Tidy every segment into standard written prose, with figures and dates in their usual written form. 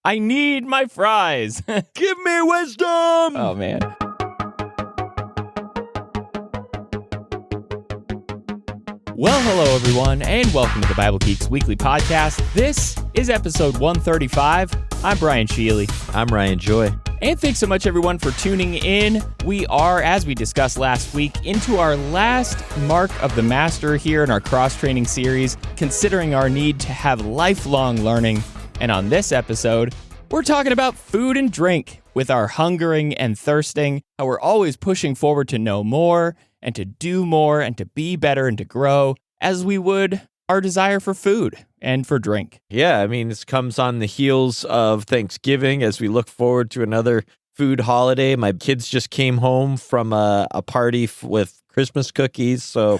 I need my fries. Give me wisdom. Oh, man. Well, hello, everyone, and welcome to the Bible Geeks Weekly Podcast. This is episode 135. I'm Brian Shealy. I'm Ryan Joy. And thanks so much, everyone, for tuning in. We are, as we discussed last week, into our last Mark of the Master here in our cross-training series, considering our need to have lifelong learning. And on this episode, we're talking about food and drink with our hungering and thirsting, how we're always pushing forward to know more and to do more and to be better and to grow as we would our desire for food and for drink. Yeah, I mean, this comes on the heels of Thanksgiving as we look forward to another food holiday. My kids just came home from a party with Christmas cookies. So,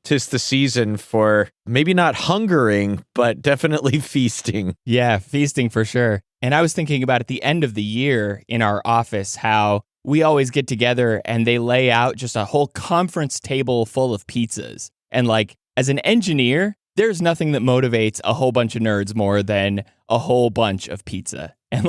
tis the season for maybe not hungering, but definitely feasting. Yeah, feasting for sure. And I was thinking about at the end of the year in our office, how we always get together and they lay out just a whole conference table full of pizzas. And as an engineer, there's nothing that motivates a whole bunch of nerds more than a whole bunch of pizza. And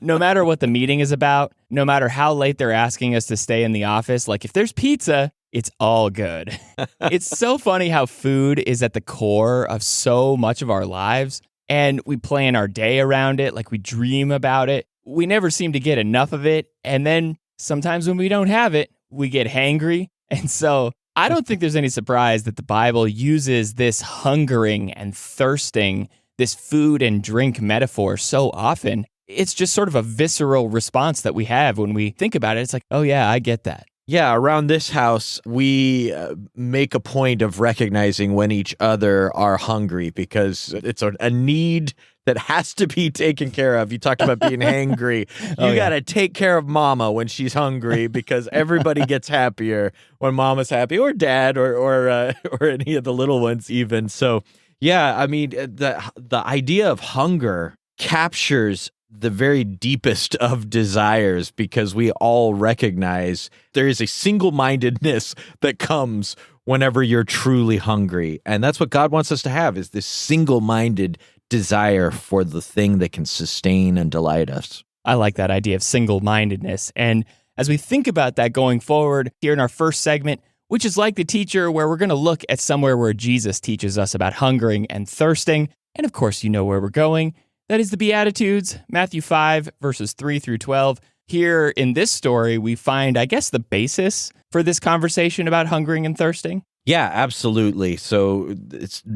no matter what the meeting is about, no matter how late they're asking us to stay in the office, if there's pizza, it's all good. It's so funny how food is at the core of so much of our lives. And we plan our day around it, we dream about it. We never seem to get enough of it. And then sometimes when we don't have it, we get hangry. And so I don't think there's any surprise that the Bible uses this hungering and thirsting, this food and drink metaphor so often. It's just sort of a visceral response that we have when we think about it. It's oh yeah, I get that. Yeah, around this house, we make a point of recognizing when each other are hungry because it's a need that has to be taken care of. You talked about being hangry. You got to take care of mama when she's hungry because everybody gets happier when mama's happy, or dad, or any of the little ones even. So, yeah, I mean, the idea of hunger captures the very deepest of desires because we all recognize there is a single-mindedness that comes whenever you're truly hungry. And that's what God wants us to have, is this single-minded desire for the thing that can sustain and delight us. I like that idea of single-mindedness. And as we think about that going forward here in our first segment, which is like the teacher, where we're going to look at somewhere where Jesus teaches us about hungering and thirsting. And of course, you know where we're going. That is the Beatitudes, Matthew 5, verses 3 through 12. Here in this story, we find, I guess, the basis for this conversation about hungering and thirsting. Yeah, absolutely. So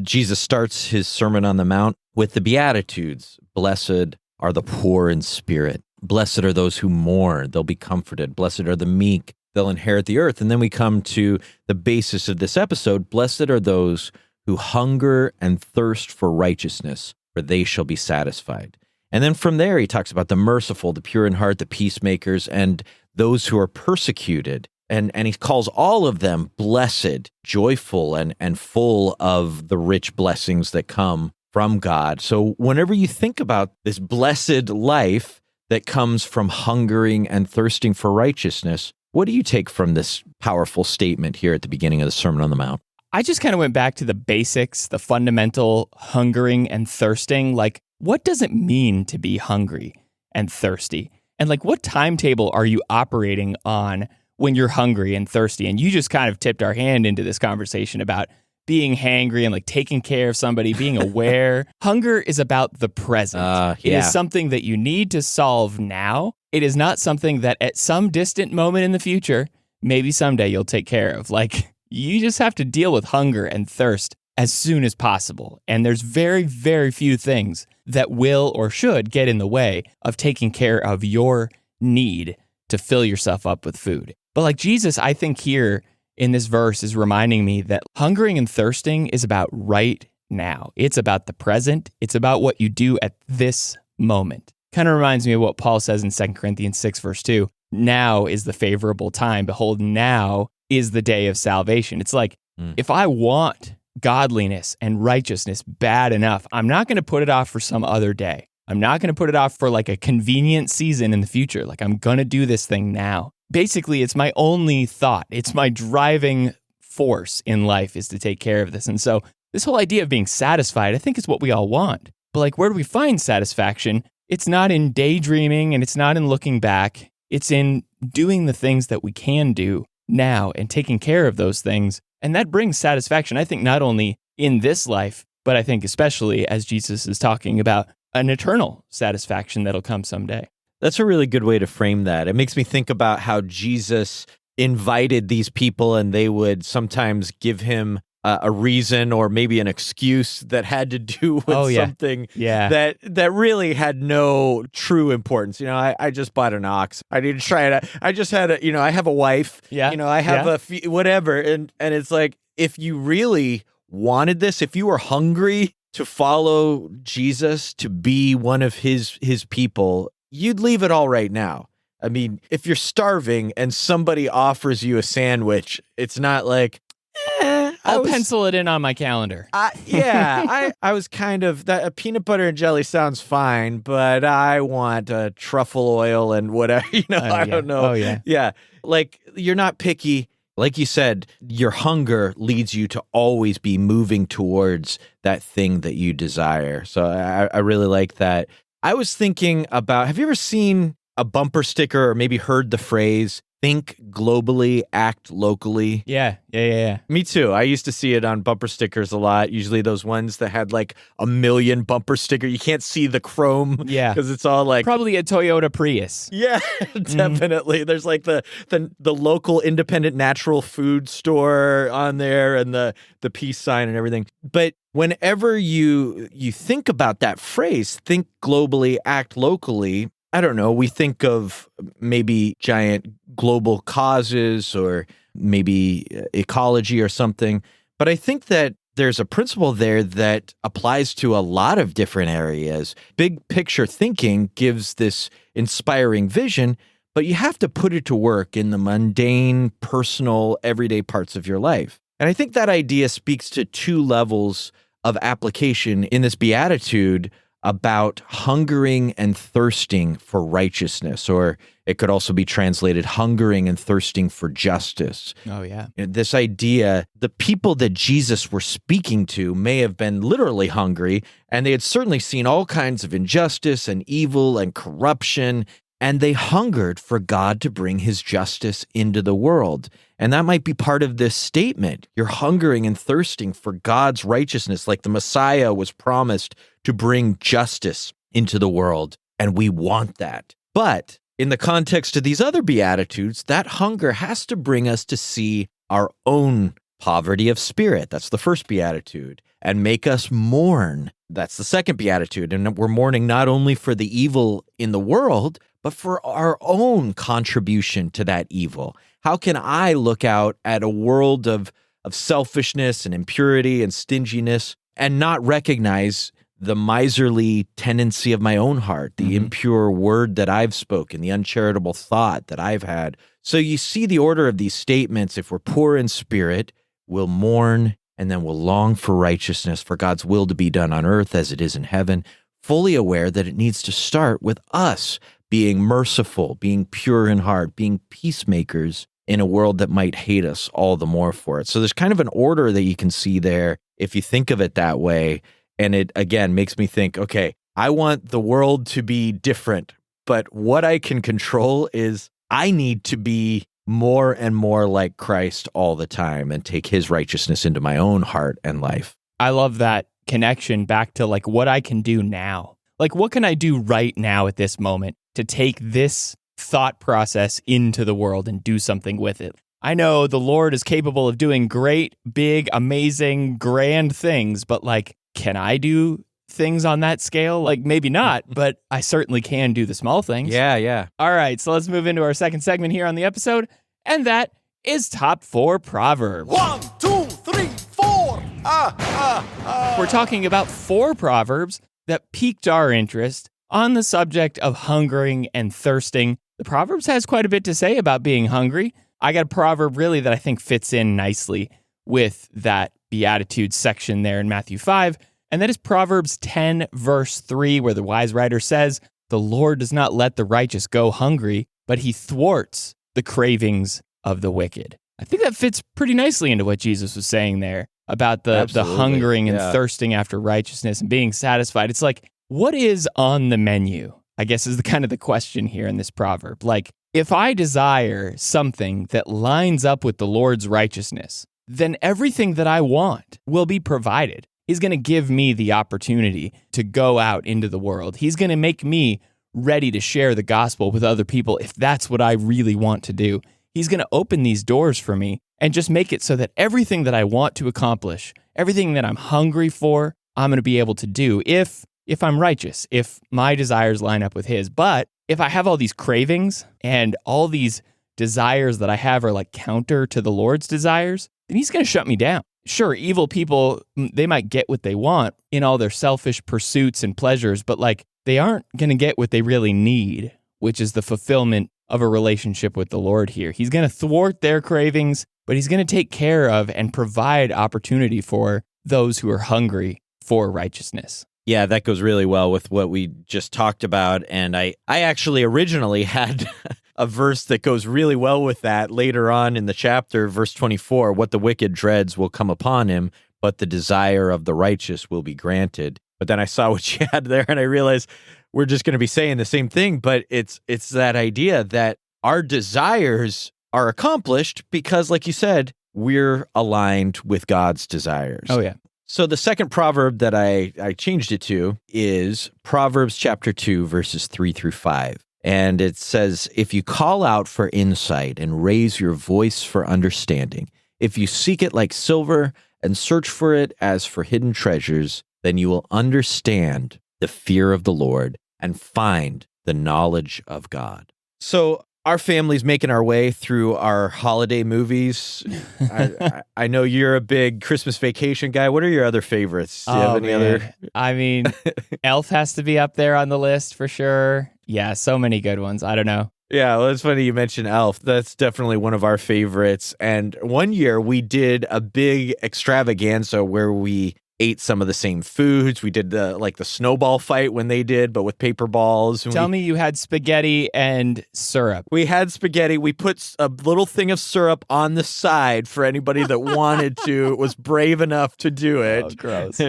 Jesus starts his Sermon on the Mount with the Beatitudes. Blessed are the poor in spirit. Blessed are those who mourn. They'll be comforted. Blessed are the meek. They'll inherit the earth. And then we come to the basis of this episode. Blessed are those who hunger and thirst for righteousness, for they shall be satisfied. And then from there, he talks about the merciful, the pure in heart, the peacemakers, and those who are persecuted. And he calls all of them blessed, joyful, and full of the rich blessings that come from God. So whenever you think about this blessed life that comes from hungering and thirsting for righteousness, what do you take from this powerful statement here at the beginning of the Sermon on the Mount? I just kind of went back to the basics, the fundamental hungering and thirsting. What does it mean to be hungry and thirsty? And what timetable are you operating on when you're hungry and thirsty? And you just kind of tipped our hand into this conversation about being hangry and taking care of somebody, being aware. Hunger is about the present. It is something that you need to solve now. It is not something that at some distant moment in the future, maybe someday you'll take care of. You just have to deal with hunger and thirst as soon as possible. And there's very, very few things that will or should get in the way of taking care of your need to fill yourself up with food. But Jesus, I think here in this verse is reminding me that hungering and thirsting is about right now. It's about the present. It's about what you do at this moment. Kind of reminds me of what Paul says in 2 Corinthians 6, verse 2. Now is the favorable time. Behold, now is the day of salvation. It's if I want godliness and righteousness bad enough, I'm not going to put it off for some other day. I'm not going to put it off for a convenient season in the future. I'm going to do this thing now. Basically, it's my only thought. It's my driving force in life is to take care of this. And so this whole idea of being satisfied, I think is what we all want. But where do we find satisfaction it's not in daydreaming and it's not in looking back. It's in doing the things that we can do now and taking care of those things. And that brings satisfaction, I think, not only in this life, but I think especially as Jesus is talking about an eternal satisfaction that'll come someday. That's a really good way to frame that. It makes me think about how Jesus invited these people and they would sometimes give him a reason or maybe an excuse that had to do with something that really had no true importance. I just bought an ox. I need to try it. I just had I have a wife. Yeah. I have whatever. And it's like, if you really wanted this, if you were hungry to follow Jesus, to be one of his people, you'd leave it all right now. I mean, if you're starving and somebody offers you a sandwich, it's not like, I'll pencil it in on my calendar. I was kind of, that peanut butter and jelly sounds fine, but I want truffle oil and whatever, I don't know. Oh, yeah. Yeah. Like, you're not picky. Like you said, your hunger leads you to always be moving towards that thing that you desire. So I really like that. I was thinking about, have you ever seen a bumper sticker or maybe heard the phrase, think globally, act locally? Yeah. Me too. I used to see it on bumper stickers a lot, usually those ones that had like 1 million bumper sticker. You can't see the chrome because it's all like... Probably a Toyota Prius. Yeah, definitely. There's like the local independent natural food store on there and the peace sign and everything. But whenever you think about that phrase, think globally, act locally, I don't know, we think of maybe giant global causes or maybe ecology or something. But I think that there's a principle there that applies to a lot of different areas. Big picture thinking gives this inspiring vision, but you have to put it to work in the mundane, personal, everyday parts of your life. And I think that idea speaks to two levels of application in this beatitude about hungering and thirsting for righteousness, or it could also be translated hungering and thirsting for justice. Oh, yeah. This idea, the people that Jesus were speaking to may have been literally hungry, and they had certainly seen all kinds of injustice and evil and corruption, and they hungered for God to bring his justice into the world. And that might be part of this statement. You're hungering and thirsting for God's righteousness, like the Messiah was promised to bring justice into the world, and we want that. But in the context of these other Beatitudes, that hunger has to bring us to see our own poverty of spirit. That's the first Beatitude. And make us mourn. That's the second Beatitude. And we're mourning not only for the evil in the world, but for our own contribution to that evil. How can I look out at a world of selfishness and impurity and stinginess and not recognize the miserly tendency of my own heart, the impure word that I've spoken, the uncharitable thought that I've had? So you see the order of these statements. If we're poor in spirit, we'll mourn, and then we'll long for righteousness, for God's will to be done on earth as it is in heaven, fully aware that it needs to start with us being merciful, being pure in heart, being peacemakers in a world that might hate us all the more for it. So there's kind of an order that you can see there if you think of it that way. And it, again, makes me think, okay, I want the world to be different, but what I can control is I need to be more and more like Christ all the time and take his righteousness into my own heart and life. I love that connection back to like what I can do now. Like, what can I do right now at this moment to take this thought process into the world and do something with it? I know the Lord is capable of doing great, big, amazing, grand things, but like, can I do things on that scale? Like, maybe not, but I certainly can do the small things. Yeah. All right, so let's move into our second segment here on the episode, and that is Top 4 Proverbs. 1, 2, 3, 4. We're talking about 4 Proverbs that piqued our interest on the subject of hungering and thirsting. The Proverbs has quite a bit to say about being hungry. I got a proverb really that I think fits in nicely with that Beatitudes section there in Matthew 5, and that is Proverbs 10, verse 3, where the wise writer says, "The Lord does not let the righteous go hungry, but he thwarts the cravings of the wicked." I think that fits pretty nicely into what Jesus was saying there about the hungering and thirsting after righteousness and being satisfied. It's like what is on the menu? I guess is the kind of the question here in this proverb. Like, if I desire something that lines up with the Lord's righteousness, then everything that I want will be provided. He's going to give me the opportunity to go out into the world. He's going to make me ready to share the gospel with other people if that's what I really want to do. He's going to open these doors for me and just make it so that everything that I want to accomplish, everything that I'm hungry for, I'm going to be able to do if I'm righteous, if my desires line up with his. But if I have all these cravings and all these desires that I have are like counter to the Lord's desires, then he's going to shut me down. Sure, evil people, they might get what they want in all their selfish pursuits and pleasures, but like they aren't going to get what they really need, which is the fulfillment of a relationship with the Lord here. He's going to thwart their cravings, but he's going to take care of and provide opportunity for those who are hungry for righteousness. Yeah, that goes really well with what we just talked about. And I actually originally had a verse that goes really well with that later on in the chapter, verse 24, what the wicked dreads will come upon him, but the desire of the righteous will be granted. But then I saw what you had there and I realized we're just going to be saying the same thing, but it's that idea that our desires are accomplished because, like you said, we're aligned with God's desires. Oh, yeah. So the second proverb that I changed it to is Proverbs chapter 2, verses 3 through 5. And it says, if you call out for insight and raise your voice for understanding, if you seek it like silver and search for it as for hidden treasures, then you will understand the fear of the Lord and find the knowledge of God. So our family's making our way through our holiday movies. I know you're a big Christmas Vacation guy. What are your other favorites? Do you have any other? I mean, Elf has to be up there on the list for sure. Yeah, so many good ones. I don't know. Yeah, well, it's funny you mentioned Elf. That's definitely one of our favorites. And one year we did a big extravaganza where we ate some of the same foods. We did the snowball fight when they did, but with paper balls. Tell me you had spaghetti and syrup. We had spaghetti. We put a little thing of syrup on the side for anybody that wanted to, was brave enough to do it. Oh, gross.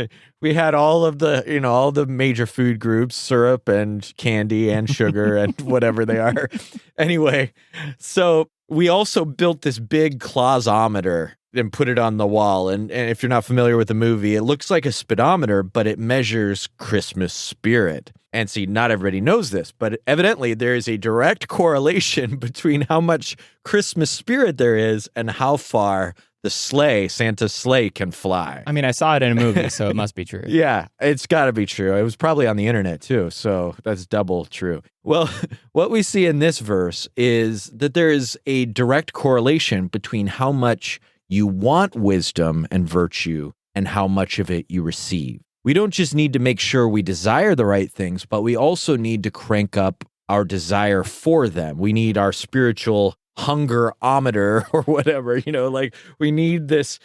We had all of the, all the major food groups, syrup and candy and sugar and whatever they are. Anyway, so we also built this big clausometer and put it on the wall. And if you're not familiar with the movie, it looks like a speedometer, but it measures Christmas spirit. And see, not everybody knows this, but evidently there is a direct correlation between how much Christmas spirit there is and how far the sleigh, Santa's sleigh, can fly. I mean, I saw it in a movie, so it must be true. Yeah, it's got to be true. It was probably on the internet too, so that's double true. Well, what we see in this verse is that there is a direct correlation between how much you want wisdom and virtue and how much of it you receive. We don't just need to make sure we desire the right things, but we also need to crank up our desire for them. We need our spiritual hungerometer or whatever, we need this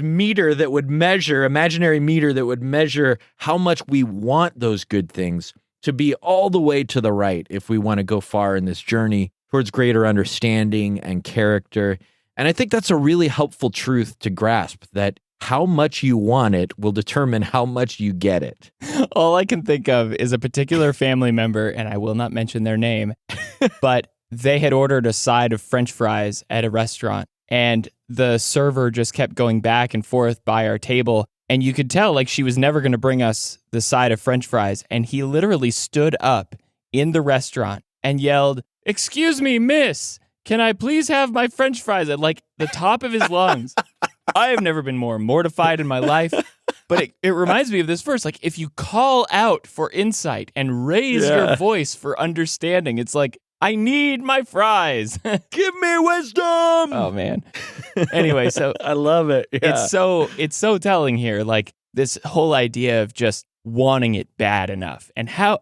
meter that would measure, imaginary meter that would measure how much we want those good things to be all the way to the right if we want to go far in this journey towards greater understanding and character. And I think that's a really helpful truth to grasp, that how much you want it will determine how much you get it. All I can think of is a particular family member, and I will not mention their name, but they had ordered a side of French fries at a restaurant, and the server just kept going back and forth by our table, and you could tell like she was never going to bring us the side of French fries, and he literally stood up in the restaurant and yelled, "Excuse me, miss, can I please have my French fries?" at like the top of his lungs. I have never been more mortified in my life, but it reminds me of this verse. Like, if you call out for insight and raise your voice for understanding, it's like, I need my fries. Give me wisdom. Oh, man. Anyway, so I love it. Yeah. It's so telling here, like this whole idea of just wanting it bad enough. And how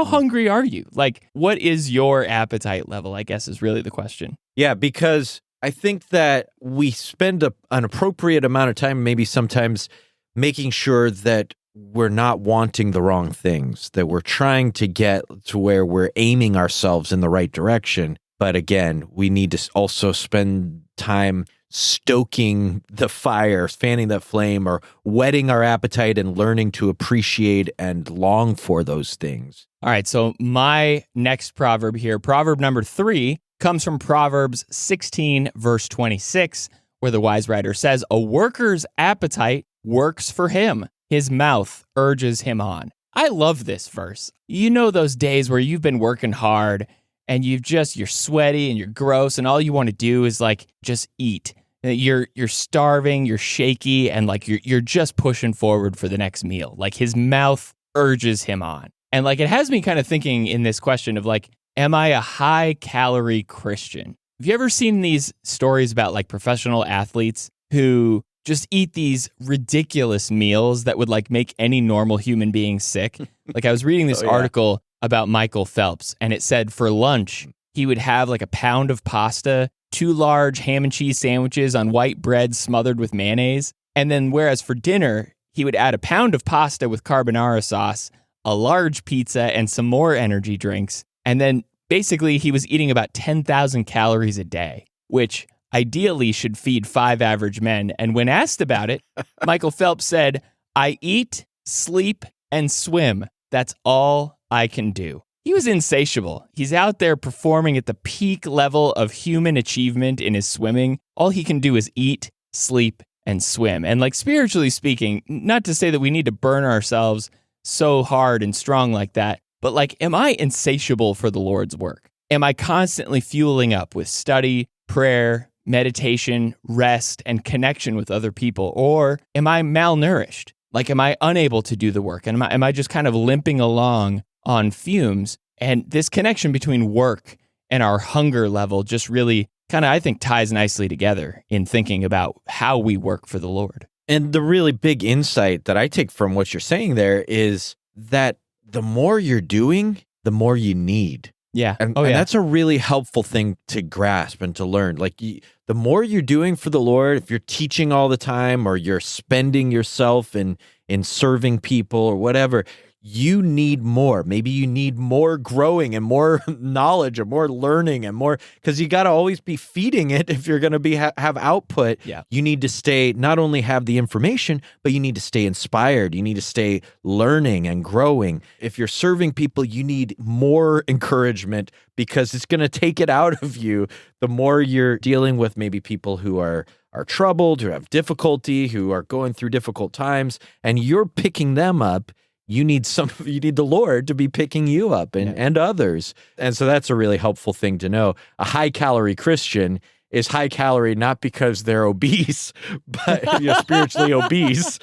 hungry are you? Like, what is your appetite level, I guess, is really the question. Yeah, because I think that we spend an appropriate amount of time, maybe sometimes, making sure that we're not wanting the wrong things, that we're trying to get to where we're aiming ourselves in the right direction. But again, we need to also spend time stoking the fire, fanning that flame, or whetting our appetite and learning to appreciate and long for those things. All right, so my next proverb here, proverb number 3, comes from Proverbs 16, verse 26, where the wise writer says, "A worker's appetite works for him. His mouth urges him on." I love this verse. You know those days where you've been working hard and you're sweaty and you're gross and all you want to do is like just eat. You're starving, you're shaky, and like you're just pushing forward for the next meal. Like his mouth urges him on. And like it has me kind of thinking in this question of like, am I a high-calorie Christian? Have you ever seen these stories about like professional athletes who just eat these ridiculous meals that would like make any normal human being sick? Like I was reading this article about Michael Phelps, and it said for lunch, he would have like a pound of pasta, 2 large ham and cheese sandwiches on white bread smothered with mayonnaise. And then whereas for dinner, he would add a pound of pasta with carbonara sauce, a large pizza, and some more energy drinks. And then basically he was eating about 10,000 calories a day, which ideally should feed 5 average men. And when asked about it, Michael Phelps said, "I eat, sleep, and swim. That's all I can do." He was insatiable. He's out there performing at the peak level of human achievement in his swimming. All he can do is eat, sleep, and swim. And like spiritually speaking, not to say that we need to burn ourselves so hard and strong like that, but like, am I insatiable for the Lord's work? Am I constantly fueling up with study, prayer, meditation, rest, and connection with other people? Or am I malnourished? Like, am I unable to do the work? And am I just kind of limping along on fumes? And this connection between work and our hunger level just really kind of, I think, ties nicely together in thinking about how we work for the Lord. And the really big insight that I take from what you're saying there is that the more you're doing, the more you need. Yeah. And that's a really helpful thing to grasp and to learn. Like the more you're doing for the Lord, if you're teaching all the time or you're spending yourself in serving people or whatever, you need more. Maybe you need more growing and more knowledge and more learning and more, because you got to always be feeding it if you're going to be have output. Yeah. You need to not only have the information, but you need to stay inspired. You need to stay learning and growing. If you're serving people, you need more encouragement because it's going to take it out of you the more you're dealing with maybe people who are troubled, who have difficulty, who are going through difficult times, and you're picking them up. You need the Lord to be picking you up and others. And so that's a really helpful thing to know. A high-calorie Christian is high-calorie not because they're obese, but spiritually obese,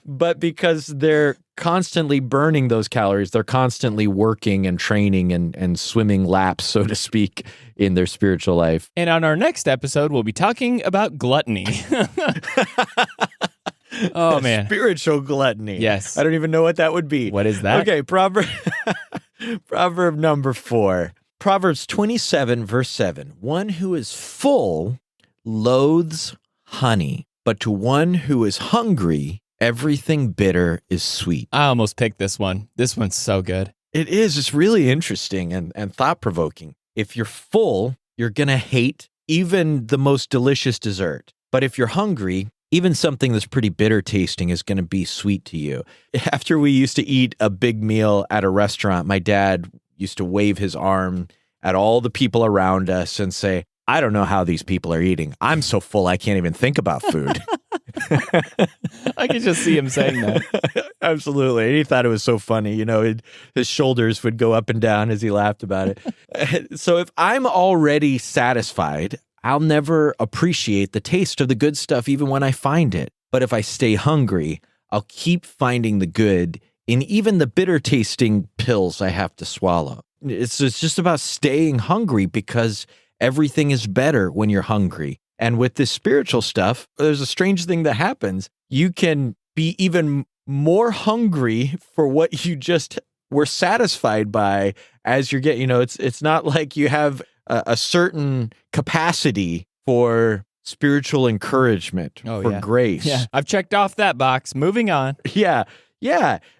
but because they're constantly burning those calories. They're constantly working and training and swimming laps, so to speak, in their spiritual life. And on our next episode, we'll be talking about gluttony. Oh, man. Spiritual gluttony. Yes. I don't even know what that would be. What is that? Okay, proverb number 4. Proverbs 27, verse 7. One who is full loathes honey, but to one who is hungry, everything bitter is sweet. I almost picked this one. This one's so good. It is. It's really interesting and thought-provoking. If you're full, you're going to hate even the most delicious dessert. But if you're hungry, even something that's pretty bitter tasting is going to be sweet to you. After we used to eat a big meal at a restaurant, my dad used to wave his arm at all the people around us and say, "I don't know how these people are eating. I'm so full I can't even think about food." I can just see him saying that. Absolutely. And he thought it was so funny. His shoulders would go up and down as he laughed about it. So if I'm already satisfied, I'll never appreciate the taste of the good stuff even when I find it. But if I stay hungry, I'll keep finding the good in even the bitter tasting pills I have to swallow. It's just about staying hungry because everything is better when you're hungry. And with this spiritual stuff, there's a strange thing that happens. You can be even more hungry for what you just were satisfied by as you're getting, it's not like you have a certain capacity for spiritual encouragement, for grace. Yeah, I've checked off that box. Moving on. Yeah.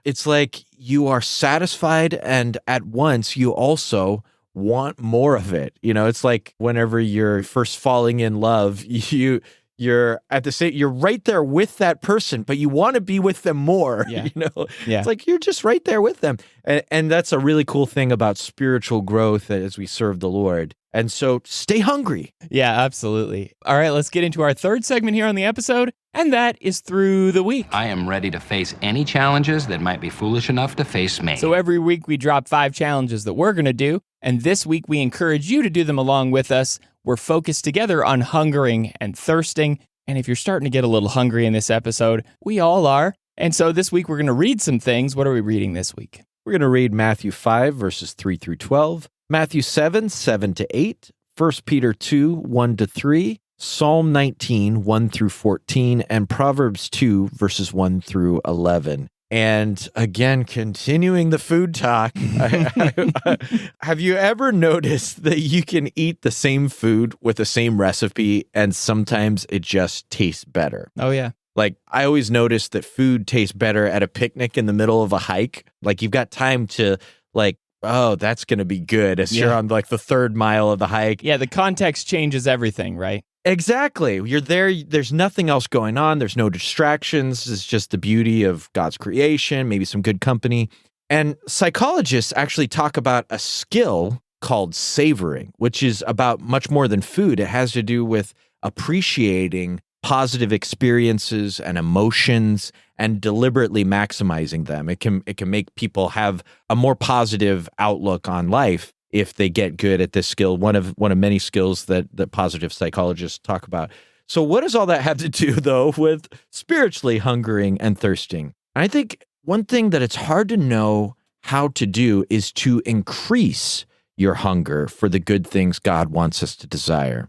It's like you are satisfied, and at once you also want more of it. It's like whenever you're first falling in love, you're at the same, you're right there with that person, but you want to be with them more. Yeah. It's like you're just right there with them. And that's a really cool thing about spiritual growth as we serve the Lord. And so stay hungry. Yeah, absolutely. All right, let's get into our third segment here on the episode, and that is Through the Week. I am ready to face any challenges that might be foolish enough to face me. So every week we drop 5 challenges that we're going to do, and this week we encourage you to do them along with us. We're focused together on hungering and thirsting, and if you're starting to get a little hungry in this episode, we all are. And so this week we're going to read some things. What are we reading this week? We're going to read Matthew 5, verses 3 through 12, Matthew 7, 7 to 8, 1 Peter 2, 1 to 3, Psalm 19, 1 through 14, and Proverbs 2, verses 1 through 11. And again, continuing the food talk, have you ever noticed that you can eat the same food with the same recipe and sometimes it just tastes better? Oh, yeah. Like, I always notice that food tastes better at a picnic in the middle of a hike. Like, you've got time to, like, oh, that's going to be good as you're on, like, the 3rd mile of the hike. Yeah, the context changes everything, right? Exactly. You're there. There's nothing else going on. There's no distractions. It's just the beauty of God's creation, maybe some good company. And psychologists actually talk about a skill called savoring, which is about much more than food. It has to do with appreciating positive experiences and emotions and deliberately maximizing them. It can make people have a more positive outlook on life if they get good at this skill, one of many skills that positive psychologists talk about. So what does all that have to do, though, with spiritually hungering and thirsting? I think one thing that it's hard to know how to do is to increase your hunger for the good things God wants us to desire.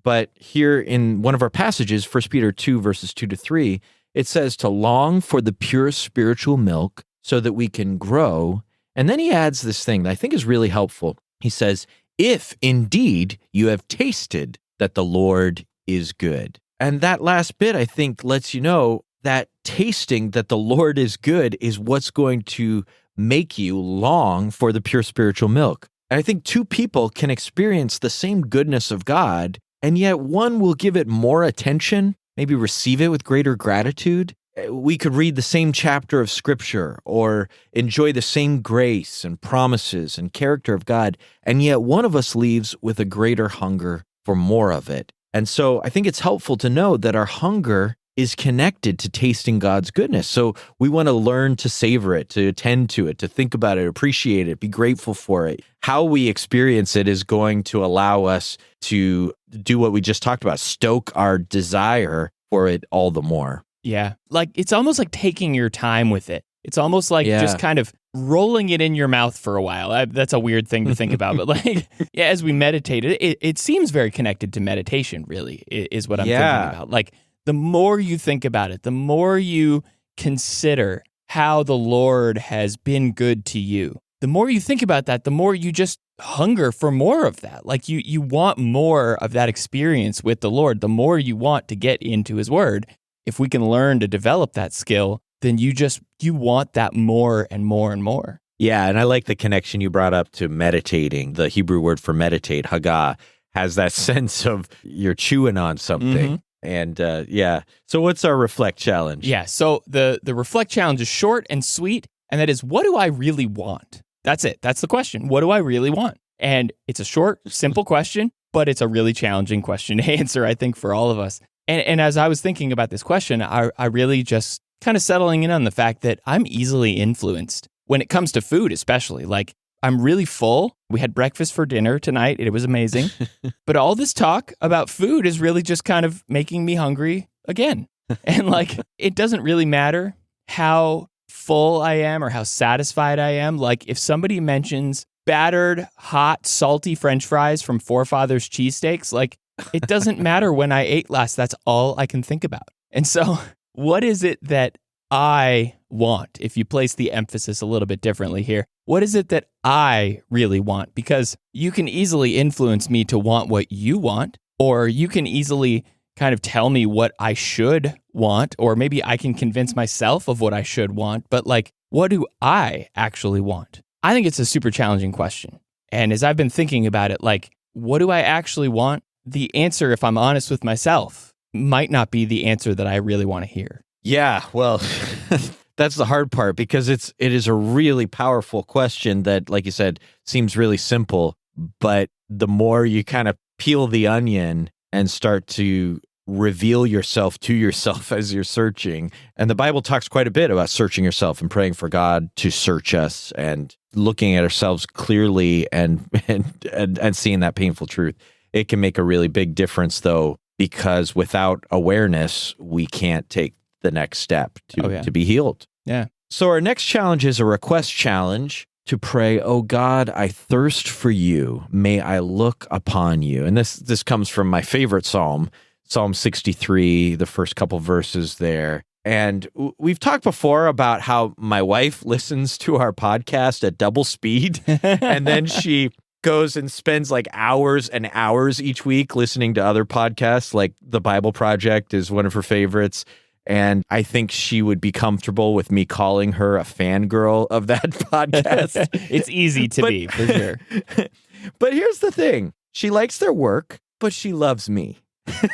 But here in one of our passages, 1 Peter 2, verses 2 to 3, it says to long for the pure spiritual milk so that we can grow. And then he adds this thing that I think is really helpful. He says, if indeed you have tasted that the Lord is good. And that last bit, I think, lets you know that tasting that the Lord is good is what's going to make you long for the pure spiritual milk. And I think 2 people can experience the same goodness of God, and yet one will give it more attention, maybe receive it with greater gratitude. We could read the same chapter of Scripture or enjoy the same grace and promises and character of God, and yet one of us leaves with a greater hunger for more of it. And so I think it's helpful to know that our hunger is connected to tasting God's goodness. So we want to learn to savor it, to attend to it, to think about it, appreciate it, be grateful for it. How we experience it is going to allow us to do what we just talked about, stoke our desire for it all the more. Yeah. Like, it's almost like taking your time with it. It's almost like just kind of rolling it in your mouth for a while. That's a weird thing to think about. But like, as we meditate, it seems very connected to meditation, really, is what I'm thinking about. Like, the more you think about it, the more you consider how the Lord has been good to you, the more you think about that, the more you just hunger for more of that. Like, you want more of that experience with the Lord, the more you want to get into His Word. If we can learn to develop that skill, then you want that more and more and more. Yeah, and I like the connection you brought up to meditating. The Hebrew word for meditate, hagah, has that sense of you're chewing on something. And so what's our reflect challenge? Yeah, so the reflect challenge is short and sweet, and that is, what do I really want? That's it. That's the question. What do I really want? And it's a short, simple question, but it's a really challenging question to answer, I think, for all of us. And as I was thinking about this question, I really just kind of settling in on the fact that I'm easily influenced when it comes to food, especially. Like, I'm really full. We had breakfast for dinner tonight. It was amazing. But all this talk about food is really just kind of making me hungry again. And like, it doesn't really matter how full I am or how satisfied I am. Like, if somebody mentions battered, hot, salty French fries from Forefathers cheesesteaks, like, it doesn't matter when I ate last. That's all I can think about. And so what is it that I want? If you place the emphasis a little bit differently here, what is it that I really want? Because you can easily influence me to want what you want, or you can easily kind of tell me what I should want, or maybe I can convince myself of what I should want. But like, what do I actually want? I think it's a super challenging question. And as I've been thinking about it, like, what do I actually want? The answer, if I'm honest with myself, might not be the answer that I really want to hear. Yeah, well, that's the hard part because it is a really powerful question that, like you said, seems really simple. But the more you kind of peel the onion and start to reveal yourself to yourself as you're searching, and the Bible talks quite a bit about searching yourself and praying for God to search us and looking at ourselves clearly and seeing that painful truth. It can make a really big difference, though, because without awareness, we can't take the next step to be healed. Yeah. So our next challenge is a request challenge to pray, "Oh God, I thirst for you. May I look upon you." And this comes from my favorite psalm, Psalm 63, the first couple verses there. And we've talked before about how my wife listens to our podcast at double speed, and then she goes and spends like hours and hours each week listening to other podcasts, like The Bible Project is one of her favorites. And I think she would be comfortable with me calling her a fangirl of that podcast. It's easy to be, for sure. But here's the thing. She likes their work, but she loves me. So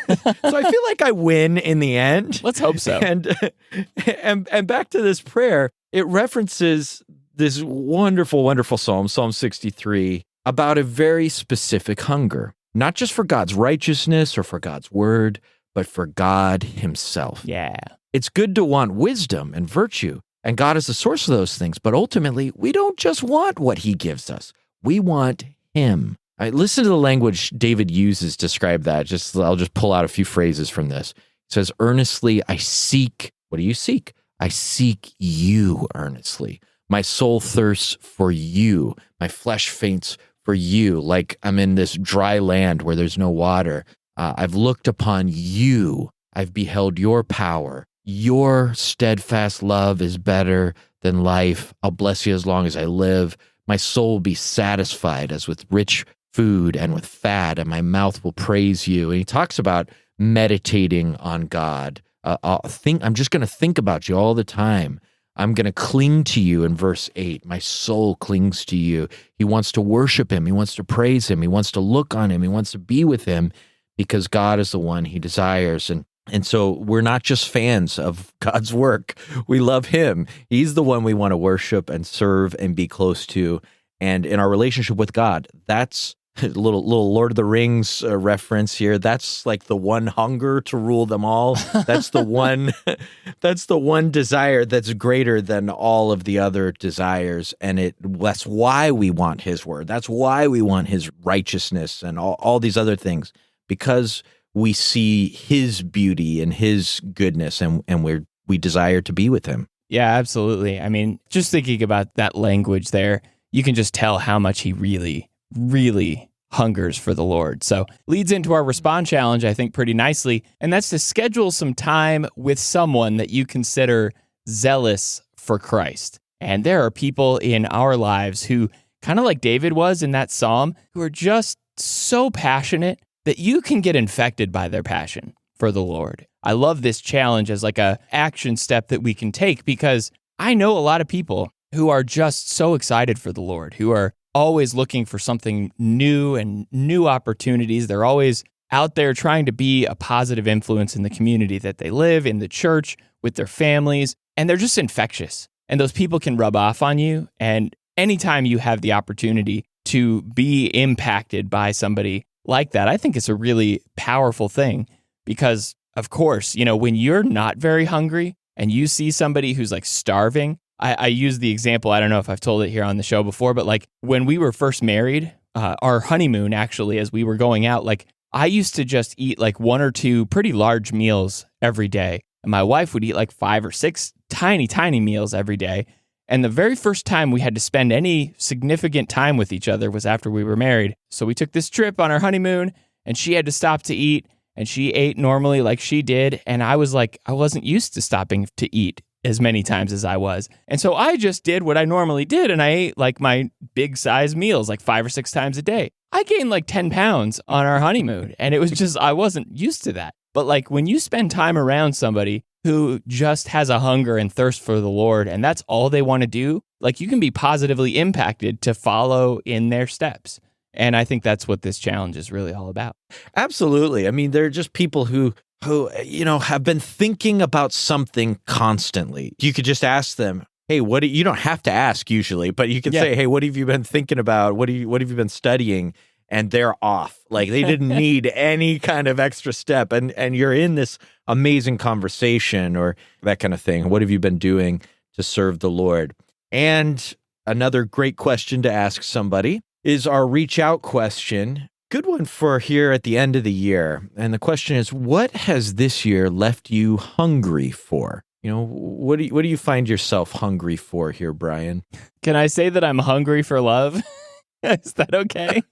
I feel like I win in the end. Let's hope so. And back to this prayer, it references this wonderful, wonderful psalm, Psalm 63, about a very specific hunger, not just for God's righteousness or for God's word, but for God himself. Yeah. It's good to want wisdom and virtue, and God is the source of those things. But ultimately, we don't just want what he gives us. We want him. All right, listen to the language David uses to describe that. I'll just pull out a few phrases from this. It says, "Earnestly I seek." What do you seek? "I seek you earnestly. My soul thirsts for you. My flesh faints for you, like I'm in this dry land where there's no water. I've looked upon you. I've beheld your power. Your steadfast love is better than life. I'll bless you as long as I live. My soul will be satisfied as with rich food and with fat, and my mouth will praise you." And he talks about meditating on God. I'm just going to think about you all the time. I'm going to cling to you in verse 8. My soul clings to you. He wants to worship him. He wants to praise him. He wants to look on him. He wants to be with him because God is the one he desires. And so we're not just fans of God's work. We love him. He's the one we want to worship and serve and be close to. And in our relationship with God, that's a little Lord of the Rings reference here. That's like the one hunger to rule them all. That's the one desire that's greater than all of the other desires. And that's why we want his word. That's why we want his righteousness and all these other things, because we see his beauty and his goodness, and we desire to be with him. Yeah, absolutely. I mean, just thinking about that language there, you can just tell how much he really, really hungers for the Lord. So leads into our Respond Challenge, I think, pretty nicely. And that's to schedule some time with someone that you consider zealous for Christ. And there are people in our lives who, kind of like David was in that psalm, who are just so passionate that you can get infected by their passion for the Lord. I love this challenge as like a action step that we can take, because I know a lot of people who are just so excited for the Lord, who are always looking for something new and new opportunities. They're always out there trying to be a positive influence in the community that they live, in the church, with their families, and they're just infectious. And those people can rub off on you. And anytime you have the opportunity to be impacted by somebody like that, I think it's a really powerful thing, because, of course, when you're not very hungry and you see somebody who's like starving, I use the example, I don't know if I've told it here on the show before, but like when we were first married, our honeymoon, actually, as we were going out, like I used to just eat like one or two pretty large meals every day. And my wife would eat like 5 or 6 tiny, tiny meals every day. And the very first time we had to spend any significant time with each other was after we were married. So we took this trip on our honeymoon, and she had to stop to eat, and she ate normally like she did. And I was like, I wasn't used to stopping to eat as many times as I was. And so I just did what I normally did, and I ate like my big size meals like 5 or 6 times a day. I gained like 10 pounds on our honeymoon, and it was just, I wasn't used to that. But like when you spend time around somebody who just has a hunger and thirst for the Lord, and that's all they want to do, like you can be positively impacted to follow in their steps. And I think that's what this challenge is really all about. Absolutely. I mean, they're just people who have been thinking about something constantly. You could just ask them, hey, you don't have to ask usually, but you can say, hey, what have you been thinking about? What have you been studying? And they're off. Like they didn't need any kind of extra step. And you're in this amazing conversation or that kind of thing. What have you been doing to serve the Lord? And another great question to ask somebody is our reach out question. Good one for here at the end of the year. And the question is, what has this year left you hungry for? What do you find yourself hungry for here, Brian? Can I say that I'm hungry for love? Is that okay?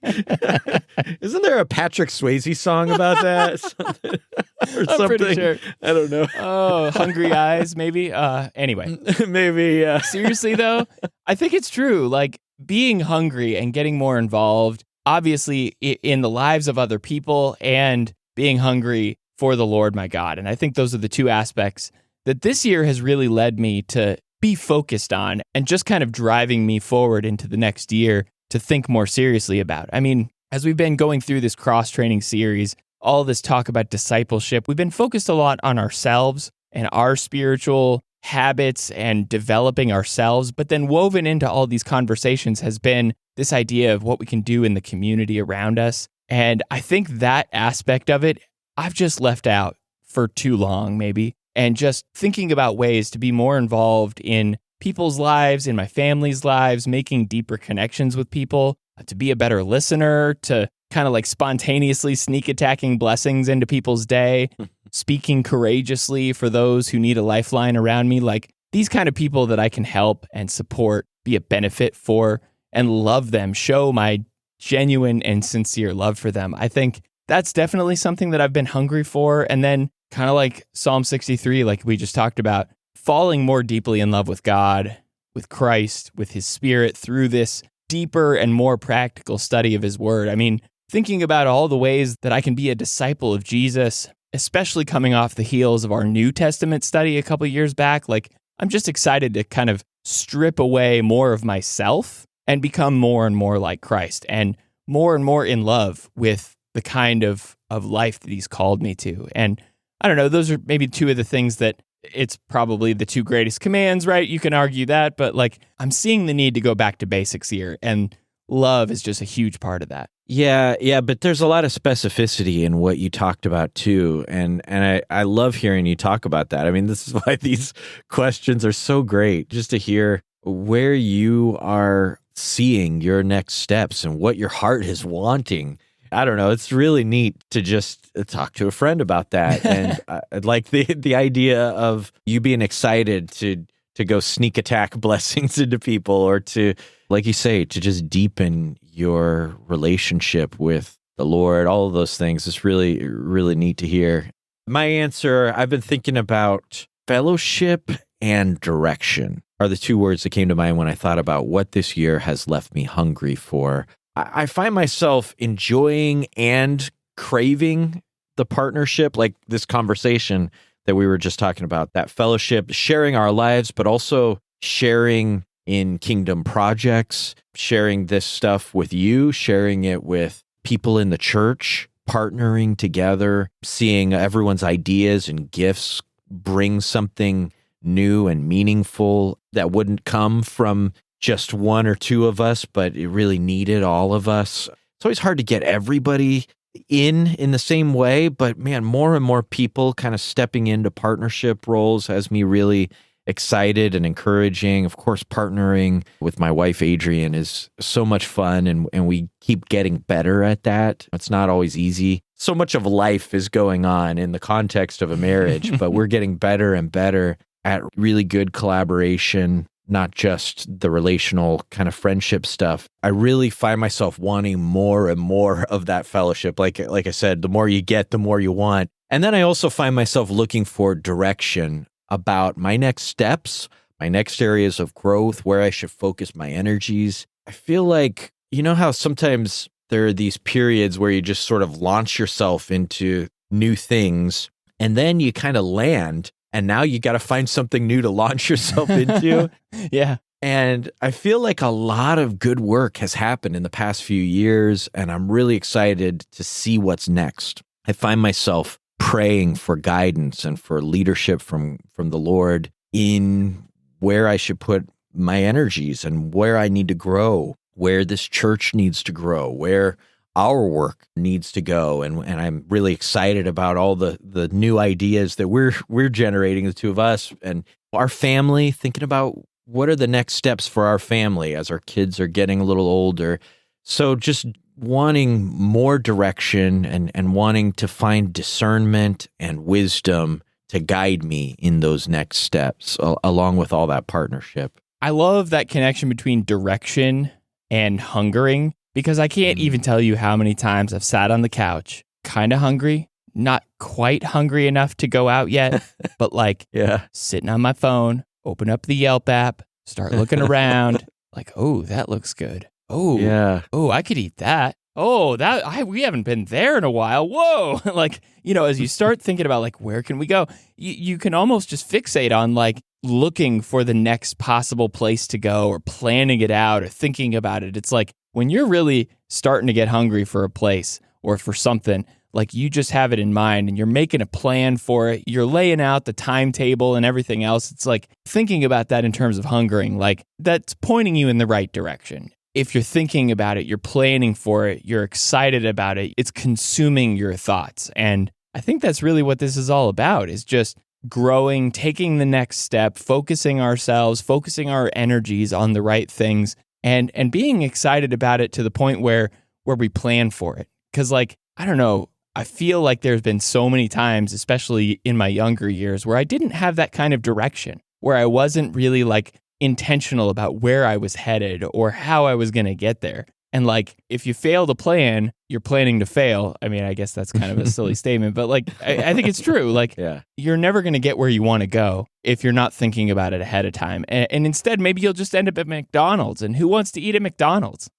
Isn't there a Patrick Swayze song about that? Or I'm something? pretty sure. I don't know. Oh, hungry eyes, maybe? Anyway. Maybe. Seriously, though, I think it's true. Like, being hungry and getting more involved, obviously, in the lives of other people and being hungry for the Lord, my God. And I think those are the two aspects that this year has really led me to be focused on and just kind of driving me forward into the next year to think more seriously about. I mean, as we've been going through this cross-training series, all this talk about discipleship, we've been focused a lot on ourselves and our spiritual habits and developing ourselves, but then woven into all these conversations has been this idea of what we can do in the community around us. And I think that aspect of it, I've just left out for too long, maybe, and just thinking about ways to be more involved in people's lives, in my family's lives, making deeper connections with people, to be a better listener, to kind of like spontaneously sneak attacking blessings into people's day, speaking courageously for those who need a lifeline around me, like these kind of people that I can help and support, be a benefit for, and love them, show my genuine and sincere love for them. I think that's definitely something that I've been hungry for. And then kind of like Psalm 63, like we just talked about, falling more deeply in love with God, with Christ, with his Spirit through this deeper and more practical study of his word. I mean, thinking about all the ways that I can be a disciple of Jesus, especially coming off the heels of our New Testament study a couple years back, like I'm just excited to kind of strip away more of myself and become more and more like Christ and more in love with the kind of life that he's called me to. And I don't know, those are maybe two of the things that it's probably the two greatest commands, right? You can argue that, but like I'm seeing the need to go back to basics here, and love is just a huge part of that. Yeah, but there's a lot of specificity in what you talked about too, and I love hearing you talk about that. I mean, this is why these questions are so great, just to hear where you are seeing your next steps and what your heart is wanting. I don't know. It's really neat to just talk to a friend about that. And like the idea of you being excited to go sneak attack blessings into people, or to, like you say, to just deepen your relationship with the Lord. All of those things is really, really neat to hear. My answer, I've been thinking about fellowship and direction are the two words that came to mind when I thought about what this year has left me hungry for. I find myself enjoying and craving the partnership, like this conversation that we were just talking about, that fellowship, sharing our lives, but also sharing in kingdom projects, sharing this stuff with you, sharing it with people in the church, partnering together, seeing everyone's ideas and gifts bring something new and meaningful that wouldn't come from just one or two of us, but it really needed all of us. It's always hard to get everybody in the same way, but man, more and more people kind of stepping into partnership roles has me really excited and encouraging. Of course, partnering with my wife, Adrienne, is so much fun, and we keep getting better at that. It's not always easy. So much of life is going on in the context of a marriage, but we're getting better and better at really good collaboration, not just the relational kind of friendship stuff. I really find myself wanting more and more of that fellowship. Like I said, the more you get, the more you want. And then I also find myself looking for direction about my next steps, my next areas of growth, where I should focus my energies. I feel like, you know how sometimes there are these periods where you just sort of launch yourself into new things, and then you kind of land, and now you got to find something new to launch yourself into. Yeah. And I feel like a lot of good work has happened in the past few years, and I'm really excited to see what's next. I find myself praying for guidance and for leadership from the Lord in where I should put my energies and where I need to grow, where this church needs to grow, where our work needs to go. And I'm really excited about all the new ideas that we're generating, the two of us and our family, thinking about what are the next steps for our family as our kids are getting a little older. So just wanting more direction and wanting to find discernment and wisdom to guide me in those next steps, along with all that partnership. I love that connection between direction and hungering, because I can't even tell you how many times I've sat on the couch, kind of hungry, not quite hungry enough to go out yet, but like sitting on my phone, open up the Yelp app, start looking around, like, oh, that looks good. Oh, yeah. Oh, I could eat that. Oh, we haven't been there in a while. Whoa. Like, as you start thinking about like, where can we go? You can almost just fixate on like looking for the next possible place to go or planning it out or thinking about it. It's like when you're really starting to get hungry for a place or for something, like you just have it in mind and you're making a plan for it. You're laying out the timetable and everything else. It's like thinking about that in terms of hungering, like that's pointing you in the right direction. If you're thinking about it, you're planning for it, you're excited about it, it's consuming your thoughts. And I think that's really what this is all about, is just growing, taking the next step, focusing ourselves, focusing our energies on the right things, and being excited about it to the point where we plan for it. Because like, I don't know, I feel like there's been so many times, especially in my younger years, where I didn't have that kind of direction, where I wasn't really like intentional about where I was headed or how I was going to get there. And like, if you fail to plan, you're planning to fail. I mean, I guess that's kind of a silly statement, but like, I think it's true. Like, you're never going to get where you want to go if you're not thinking about it ahead of time. And instead, maybe you'll just end up at McDonald's. And who wants to eat at McDonald's?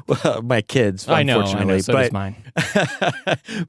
Well, my kids, I know, unfortunately, so does mine.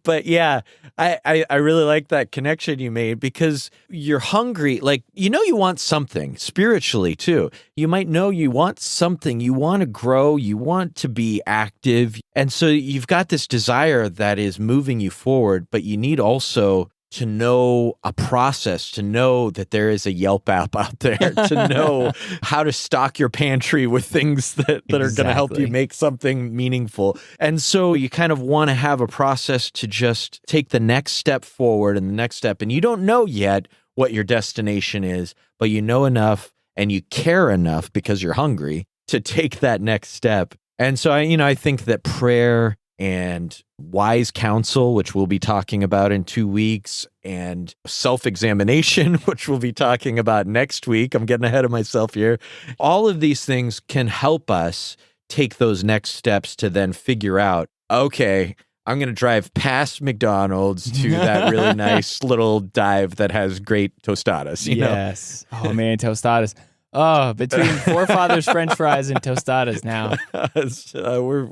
But yeah, I really like that connection you made, because you're hungry. Like, you want something spiritually too. You might know you want something, you want to grow, you want to be active. And so you've got this desire that is moving you forward, but you need also to know a process, to know that there is a Yelp app out there, to know how to stock your pantry with things that are going to help you make something meaningful. And so you kind of want to have a process to just take the next step forward and the next step. And you don't know yet what your destination is, but you know enough and you care enough because you're hungry to take that next step. And so I think that prayer and wise counsel, which we'll be talking about in 2 weeks, and self-examination, which we'll be talking about next week. I'm getting ahead of myself here. All of these things can help us take those next steps to then figure out, okay, I'm going to drive past McDonald's to that really nice little dive that has great tostadas. Yes. Oh man, tostadas. Oh, between Forefathers French fries and tostadas now.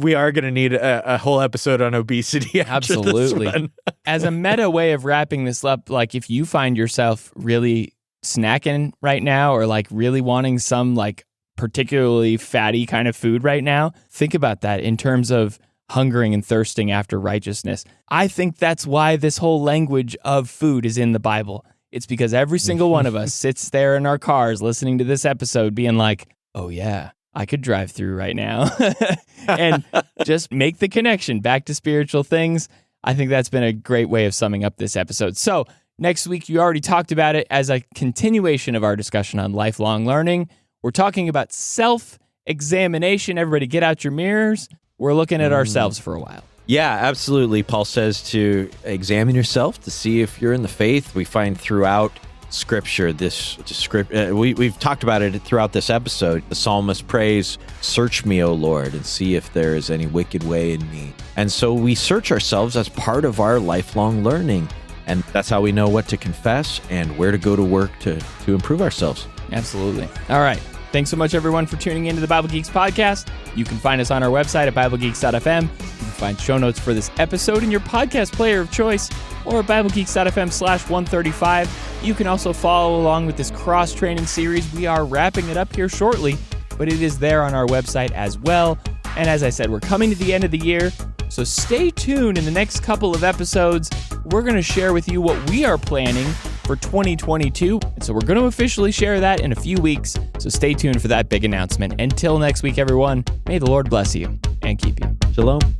We are going to need a whole episode on obesity. Absolutely. As a meta way of wrapping this up, like if you find yourself really snacking right now or like really wanting some like particularly fatty kind of food right now, think about that in terms of hungering and thirsting after righteousness. I think that's why this whole language of food is in the Bible. It's because every single one of us sits there in our cars listening to this episode being like, oh yeah, I could drive through right now and just make the connection back to spiritual things. I think that's been a great way of summing up this episode. So next week, you already talked about it as a continuation of our discussion on lifelong learning. We're talking about self-examination. Everybody get out your mirrors. We're looking at ourselves for a while. Yeah, absolutely. Paul says to examine yourself to see if you're in the faith. We find throughout Scripture we've talked about it throughout this episode. The psalmist prays, "Search me, O Lord, and see if there is any wicked way in me." And so we search ourselves as part of our lifelong learning. And that's how we know what to confess and where to go to work to improve ourselves. Absolutely. All right. Thanks so much, everyone, for tuning into the Bible Geeks podcast. You can find us on our website at BibleGeeks.fm. You can find show notes for this episode in your podcast player of choice or at BibleGeeks.fm/135. You can also follow along with this cross-training series. We are wrapping it up here shortly, but it is there on our website as well. And as I said, we're coming to the end of the year, so stay tuned in the next couple of episodes. We're going to share with you what we are planning for 2022. And so we're going to officially share that in a few weeks. So stay tuned for that big announcement. Until next week, everyone, may the Lord bless you and keep you. Shalom.